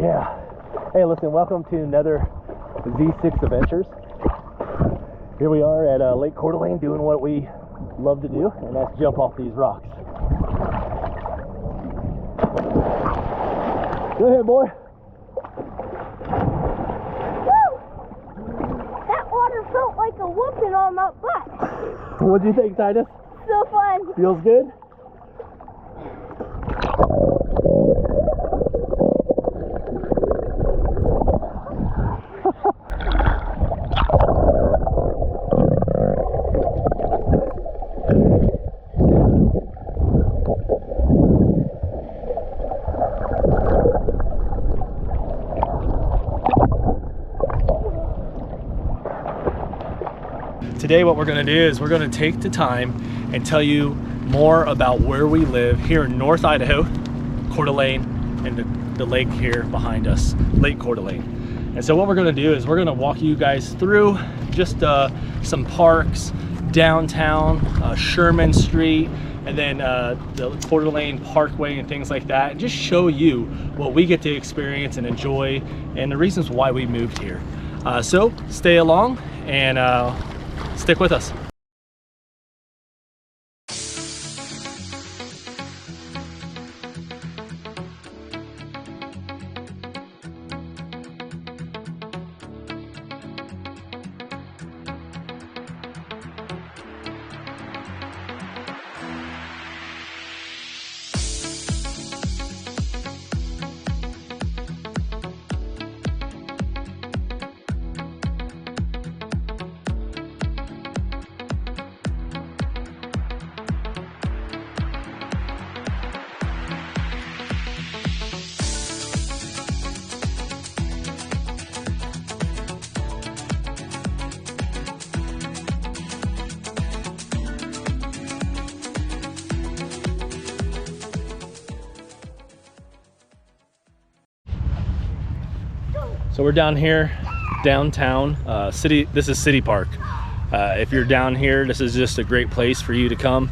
Yeah. Hey, listen, welcome to another Z6 Adventures. Here we are at Lake Coeur D Alene doing what we love to do, and that's jump off these rocks. Go ahead, boy. Woo! That water felt like a whooping on my butt. What'd you think, Titus? So fun. Feels good? Today what we're going to do is we're going to take the time and tell you more about where we live here in North Idaho, Coeur D Alene, and the lake here behind us, Lake Coeur D Alene. And so what we're going to do is we're going to walk you guys through just some parks, downtown, Sherman Street, and then the Coeur D Alene Parkway and things like that, and just show you what we get to experience and enjoy and the reasons why we moved here. So stay along and stick with us. So we're down here, downtown, this is City Park. If you're down here, this is just a great place for you to come,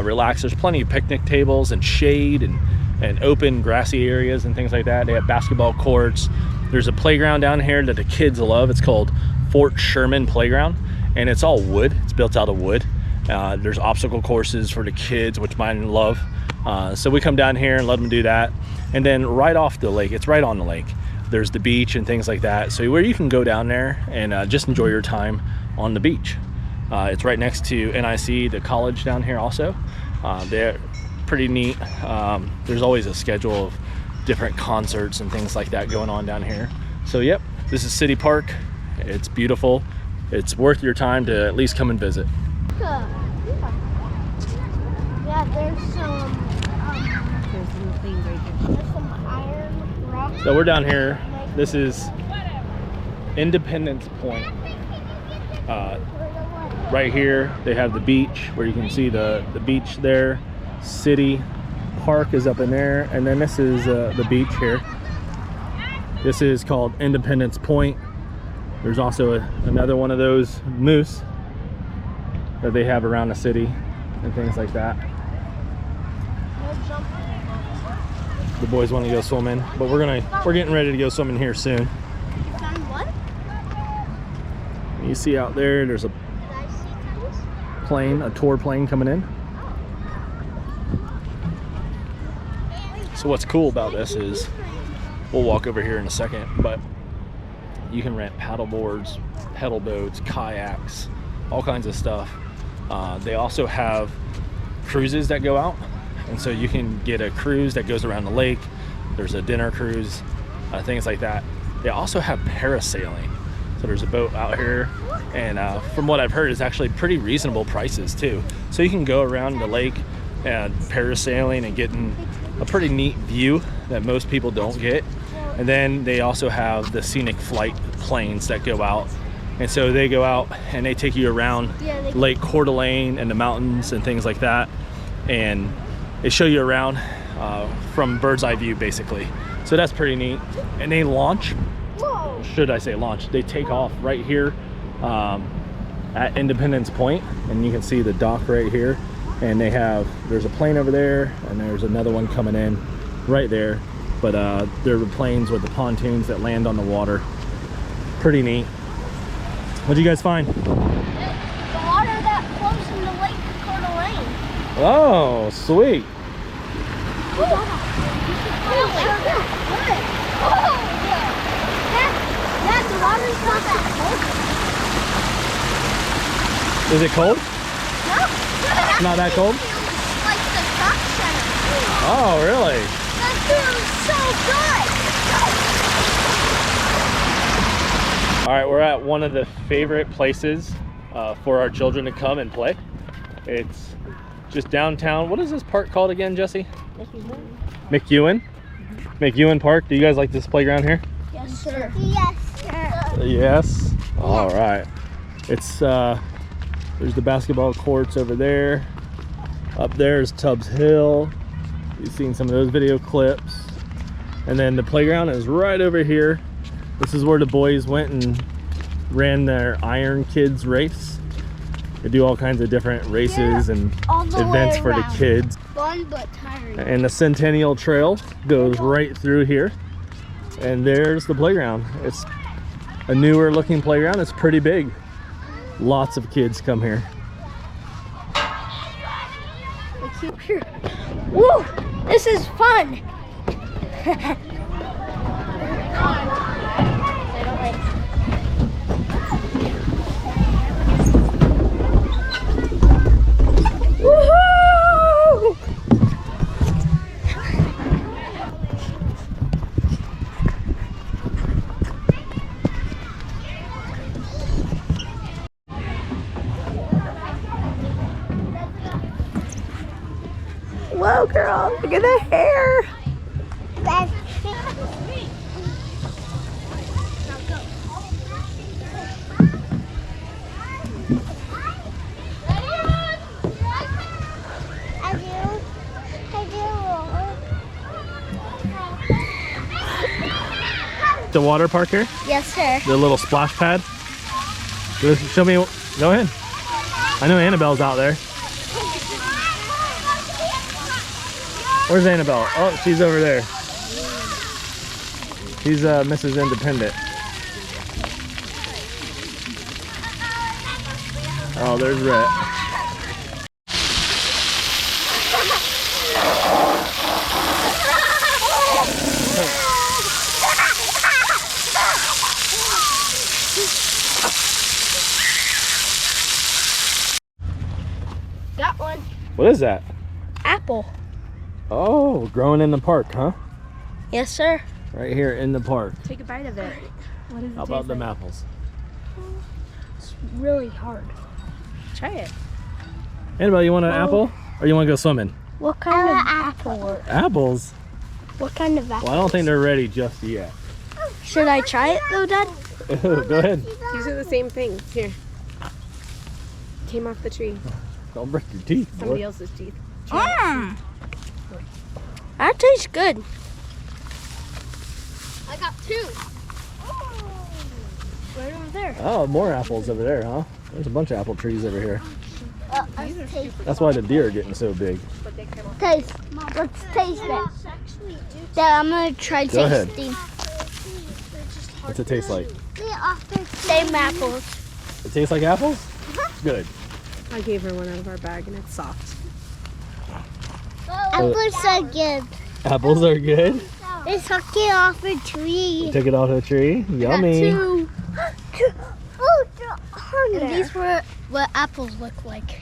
relax. There's plenty of picnic tables and shade and open grassy areas and things like that. They have basketball courts. There's a playground down here that the kids love. It's called Fort Sherman Playground, and it's all wood. It's built out of wood. There's obstacle courses for the kids, which mine love. So we come down here and let them do that. And then right off the lake, it's right on the lake, there's the beach and things like that, so where you can go down there and just enjoy your time on the beach. It's right next to NIC, the college down here also. They're pretty neat. There's always a schedule of different concerts and things like that going on down here. So yep, this is City Park. It's beautiful. It's worth your time to at least come and visit. Yeah, there's some iron rocks. So we're down here. This is Independence Point. Right here they have the beach where you can see the beach there. City Park is up in there, and then this is the beach here. This is called Independence Point. There's also another one of those moose that they have around the city and things like that. The boys want to go swimming, but we're getting ready to go swimming here soon. You found one? You see out there's a plane, a tour plane coming in. So what's cool about this is, we'll walk over here in a second, but you can rent paddle boards, pedal boats, kayaks, all kinds of stuff. They also have cruises that go out. And so you can get a cruise that goes around the lake. There's a dinner cruise, things like that. They also have parasailing. So there's a boat out here, and from what I've heard, it's actually pretty reasonable prices too. So you can go around the lake and parasailing and getting a pretty neat view that most people don't get. And then they also have the scenic flight planes that go out. And so they go out and they take you around Lake Coeur D Alene and the mountains and things like that. And they show you around from bird's eye view, basically. So that's pretty neat. And they launch, should I say launch, they take off right here at Independence Point, and you can see the dock right here. And there's a plane over there, and there's another one coming in right there. but they're the planes with the pontoons that land on the water. Pretty neat. What'd you guys find? The water that flows in the lake of Coeur D Alene. Oh, sweet. The water's not that cold. Is it cold? No. It's not that cold? Like the truck center. Oh, really? That feels so good. All right, we're at one of the favorite places for our children to come and play. It's just downtown. What is this park called again, Jesse? McEwen. McEwen Park. Do you guys like this playground here? Yes, sir. Yes, sir. Yes. All right. It's there's the basketball courts over there. Up there is Tubbs Hill. You've seen some of those video clips. And then the playground is right over here. This is where the boys went and ran their Iron Kids race. They do all kinds of different races and events for the kids. Fun but tiring. And the Centennial Trail goes right through here. And there's the playground. It's a newer looking playground. It's pretty big. Lots of kids come here. Woo! This is fun. Woohoo! Whoa, girl, look at the hair. The water park here? Yes, sir. The little splash pad? Show me, go ahead. I know Annabelle's out there. Where's Annabelle? Oh, she's over there. She's Mrs. Independent. Oh, there's Rhett. Got one. What is that? Apple. Oh, growing in the park, huh? Yes, sir. Right here in the park. Take a bite of it. What does it How taste about them like? apples? It's really hard. Try it. Annabelle, you want an apple? Or you want to go swimming? What kind of apple? Apples? What kind of apple? Well, I don't think they're ready just yet. Should I try it though, Dad? Go ahead. These are the same things. Here. Came off the tree. Don't break your teeth. boy. Somebody else's teeth. That tastes good. I got two. Right over there. Oh, more apples over there, huh? There's a bunch of apple trees over here. Taste. That's why the deer are getting so big. Taste. Let's taste it. Dad, I'm gonna try Go ahead. tasting. What's it taste like? Same apples. It tastes like apples? Good. I gave her one out of our bag and it's soft. Apples are good. Apples are good? They took it off a tree. Took it off the tree? Yummy. And these were what apples look like.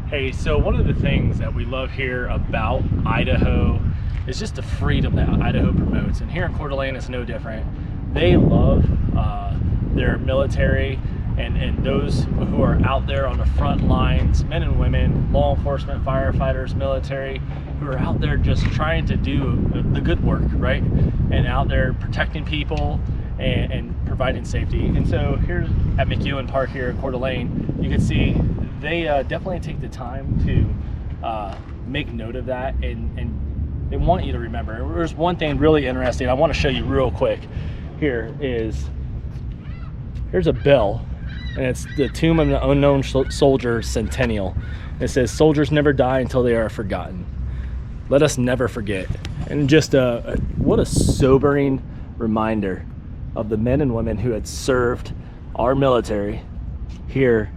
Hey, so one of the things that we love here about Idaho is just the freedom that Idaho promotes. And here in Coeur d'Alene, it's no different. They love their military and those who are out there on the front lines, men and women, law enforcement, firefighters, military, who are out there just trying to do the good work, right? And out there protecting people and providing safety. And so here's at McEwen Park here in Coeur d'Alene, you can see they definitely take the time to make note of that, and they want you to remember. There's one thing really interesting I want to show you real quick. Here's a bell, and it's the Tomb of the Unknown Soldier Centennial. It says, "Soldiers never die until they are forgotten." let us never forget. And just what a sobering reminder of the men and women who had served our military here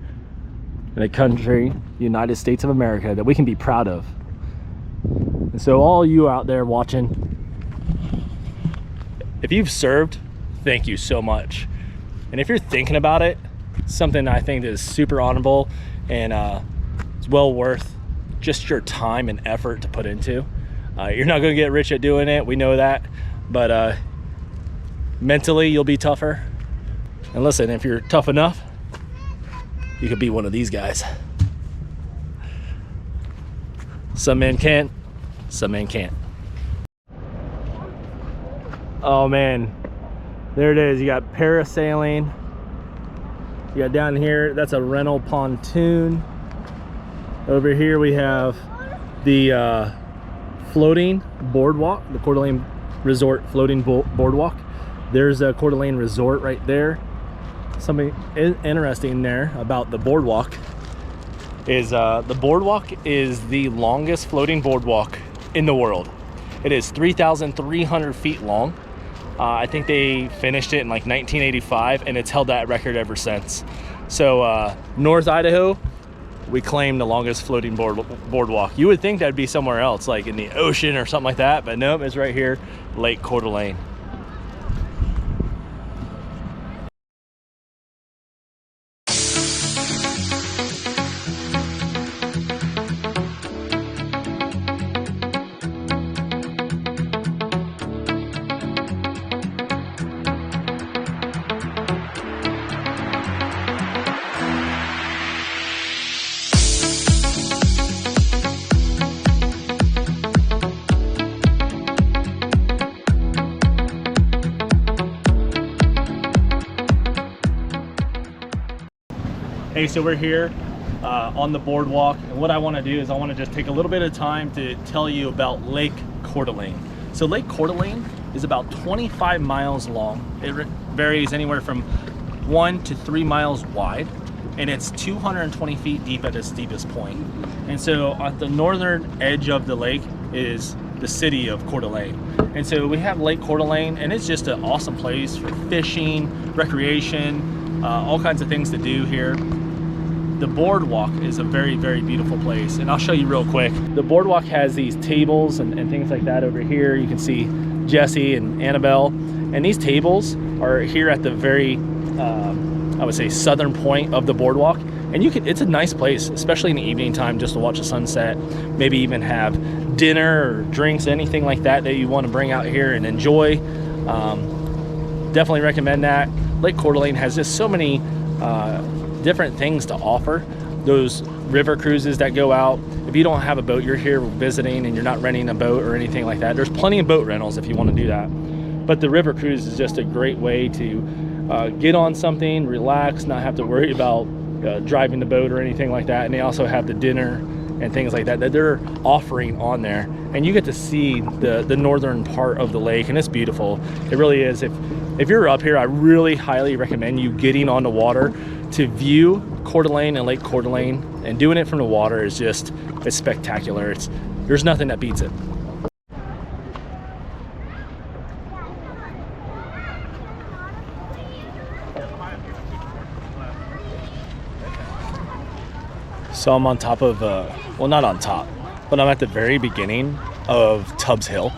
in a country, the United States of America, that we can be proud of. And so all you out there watching, if you've served, thank you so much. And if you're thinking about it, something I think is super honorable and it's well worth just your time and effort to put into. You're not going to get rich at doing it, we know that, but mentally you'll be tougher. And listen, if you're tough enough, you could be one of these guys. Some men can, some men can't. Oh man, there it is. You got parasailing. You got down here, that's a rental pontoon. Over here we have the floating boardwalk, the Coeur d'Alene Resort floating boardwalk. There's a Coeur d'Alene Resort right there. Something interesting there about the boardwalk is the boardwalk is the longest floating boardwalk in the world. It is 3,300 feet long. I think they finished it in like 1985, and it's held that record ever since. So North Idaho, we claim the longest floating boardwalk. You would think that'd be somewhere else, like in the ocean or something like that, but nope, it's right here, Lake Coeur d'Alene. Hey, so we're here on the boardwalk, and what I want to do is I want to just take a little bit of time to tell you about Lake Coeur d'Alene. So Lake Coeur d'Alene is about 25 miles long. It varies anywhere from 1 to 3 miles wide, and it's 220 feet deep at its deepest point. And so at the northern edge of the lake is the city of Coeur d'Alene. And so we have Lake Coeur d'Alene, and it's just an awesome place for fishing, recreation, all kinds of things to do here. The boardwalk is a very, very beautiful place, and I'll show you real quick. The boardwalk has these tables and things like that over here. You can see Jesse and Annabelle, and these tables are here at the very, I would say, southern point of the boardwalk. And it's a nice place, especially in the evening time, just to watch the sunset, maybe even have dinner or drinks, anything like that you want to bring out here and enjoy. Definitely recommend that. Lake Coeur d'Alene has just so many different things to offer. Those river cruises that go out, if you don't have a boat, you're here visiting and you're not renting a boat or anything like that, there's plenty of boat rentals if you want to do that. But the river cruise is just a great way to get on something, relax, not have to worry about driving the boat or anything like that. And they also have the dinner and things like that they're offering on there, and you get to see the northern part of the lake, and it's beautiful. It really is. If you're up here, I really highly recommend you getting on the water to view Coeur d'Alene and Lake Coeur d'Alene, and doing it from the water is just, it's spectacular. There's nothing that beats it. So I'm on top of, well, not on top, but I'm at the very beginning of Tubbs Hill.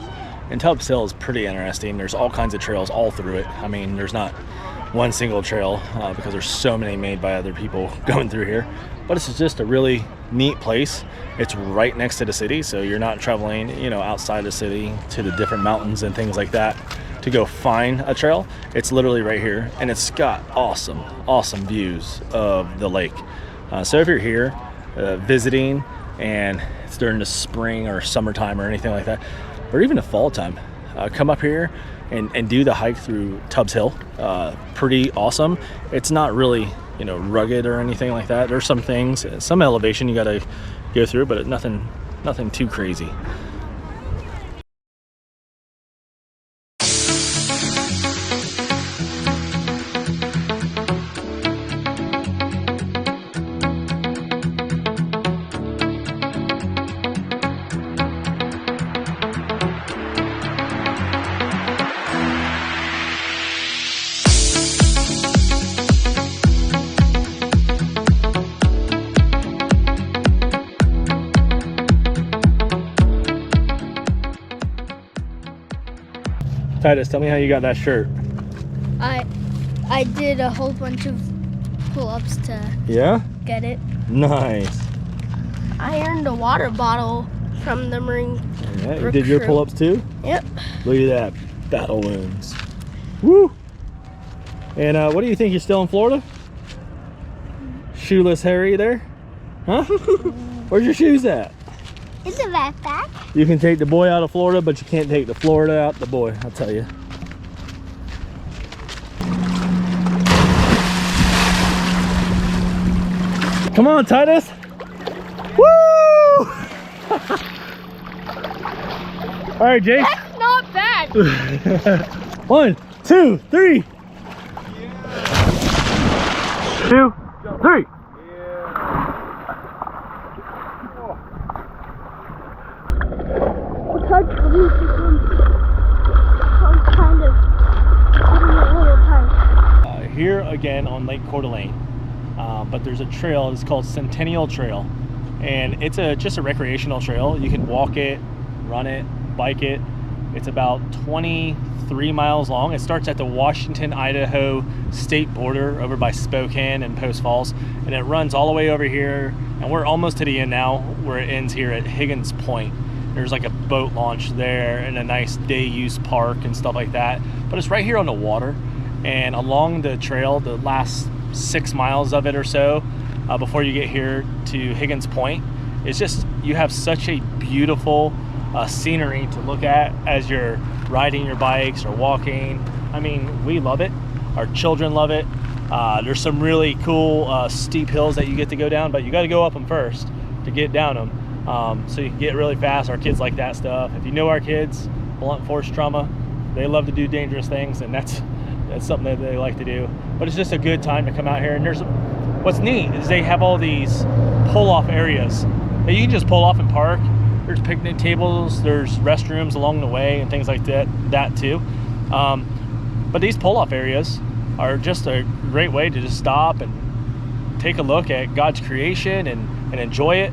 And Tubbs Hill is pretty interesting. There's all kinds of trails all through it. I mean, there's not one single trail because there's so many made by other people going through here. But it's just a really neat place. It's right next to the city, so you're not traveling, outside the city to the different mountains and things like that to go find a trail. It's literally right here, and it's got awesome, awesome views of the lake. So if you're here visiting and it's during the spring or summertime or anything like that, or even the fall time, come up here and do the hike through Tubbs Hill. Pretty awesome. It's not really, rugged or anything like that. There's some things, some elevation you gotta go through, but nothing too crazy. Titus, tell me how you got that shirt. I did a whole bunch of pull-ups to get it. Nice. I earned a water bottle from the Marine. Yeah, you did your pull-ups too? Yep. Look at that. Battle wounds. Woo! And what do you think? You're still in Florida? Shoeless Harry there? Huh? Where's your shoes at? It's a backpack. You can take the boy out of Florida, but you can't take the Florida out the boy, I'll tell you. Come on, Titus. Woo! All right, Jake. That's not bad. 1, 2, 3. 2, 3. It's hard for me to I'm kind of getting a little tired. Here again on Lake Coeur d'Alene, but there's a trail. It's called Centennial Trail, and it's just a recreational trail. You can walk it, run it, bike it. It's about 23 miles long. It starts at the Washington-Idaho state border over by Spokane and Post Falls, and it runs all the way over here, and we're almost to the end now, where it ends here at Higgins Point. There's like a boat launch there and a nice day use park and stuff like that, but it's right here on the water. And along the trail, the last 6 miles of it or so, before you get here to Higgins Point, it's just, you have such a beautiful scenery to look at as you're riding your bikes or walking. I mean, we love it. Our children love it. There's some really cool steep hills that you get to go down, but you got to go up them first to get down them. So you can get really fast. Our kids like that stuff. If you know our kids, blunt force trauma, they love to do dangerous things, and that's something that they like to do. But it's just a good time to come out here. And what's neat is they have all these pull-off areas that you can just pull off and park. There's picnic tables, there's restrooms along the way and things like that too. But these pull-off areas are just a great way to just stop and take a look at God's creation and enjoy it.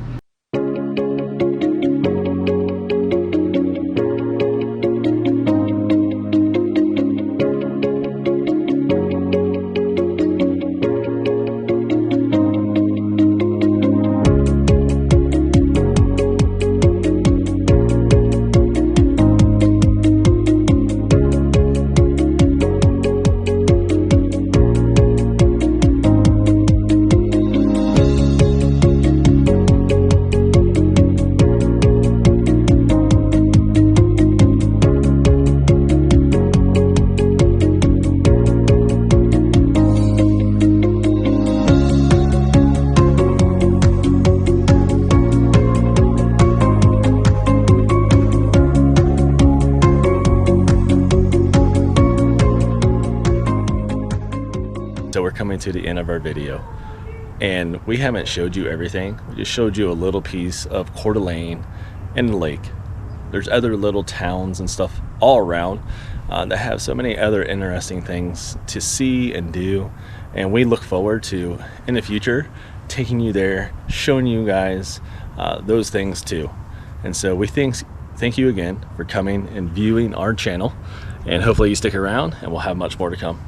So we're coming to the end of our video, and we haven't showed you everything. We just showed you a little piece of Coeur d'Alene and the lake. There's other little towns and stuff all around that have so many other interesting things to see and do, and we look forward to, in the future, taking you there, showing you guys those things too. And so we thank you again for coming and viewing our channel, and hopefully you stick around, and we'll have much more to come.